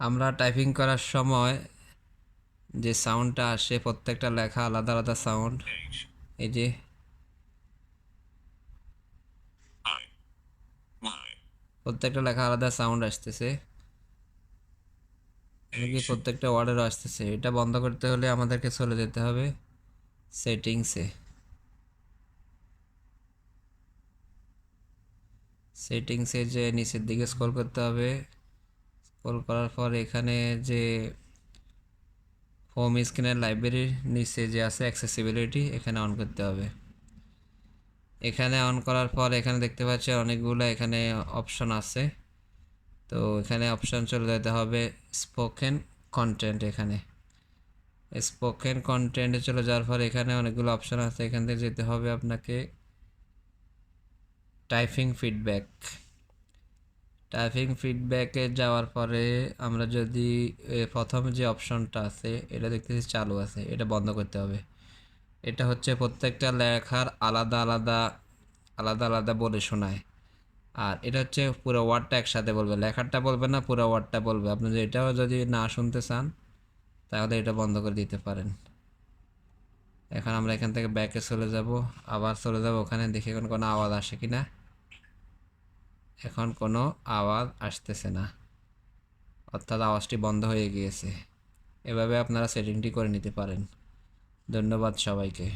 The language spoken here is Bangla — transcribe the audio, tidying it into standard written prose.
আমরা টাইপিং করার সময় যে সাউন্ডটা আসে প্রত্যেকটা লেখা আলাদা আলাদা সাউন্ড। এই যে প্রত্যেকটা লেখা আলাদা সাউন্ড আসতেছে, এমনকি প্রত্যেকটা ওয়ার্ডেরও আসতেছে। এটা বন্ধ করতে হলে আমাদেরকে চলে যেতে হবে সেটিংসে। সেটিংসে যে নিচের দিকে স্ক্রল করতে হবে। স্ক্রল করার পর এখানে যে হোম স্ক্রিনের লাইব্রেরির নিচে যে আছে অ্যাক্সেসিবিলিটি, এখানে অন করতে হবে। এখানে অন করার পর এখানে দেখতে পাচ্ছেন অনেকগুলো এখানে অপশন আছে। তো এখানে অপশন চলে যেতে হবে স্পোকেন কন্টেন্ট। এখানে স্পোকেন কন্টেন্টে চলে যাওয়ার পর এখানে অনেকগুলো অপশন আছে, এখান থেকে যেতে হবে আপনাকে টাইপিং ফিডব্যাক। টাইপিং ফিডব্যাকে যাওয়ার পরে আমরা যদি প্রথম যে অপশনটা আছে এটা দেখতেছি চালু আছে, এটা বন্ধ করতে হবে। এটা হচ্ছে প্রত্যেকটা লেখার আলাদা আলাদা আলাদা আলাদা বলে শোনায়। আর এটা হচ্ছে পুরো ওয়ার্ডটা একসাথে বলবে, লেখাটা বলবে না, পুরো ওয়ার্ডটা বলবে। আপনি এটাও যদি না শুনতে চান তাহলে এটা বন্ধ করে দিতে পারেন। এখন আমরা এখান থেকে ব্যাকে চলে যাব, আবার চলে যাব ওখানে, দেখি এখন কোনো আওয়াজ আসে কি না। এখন কোনো আওয়াজ আসতেছে না, অর্থাৎ আওয়াজটি বন্ধ হয়ে গিয়েছে। এভাবে আপনারা সেটিংটি করে নিতে পারেন। ধন্যবাদ সবাইকে।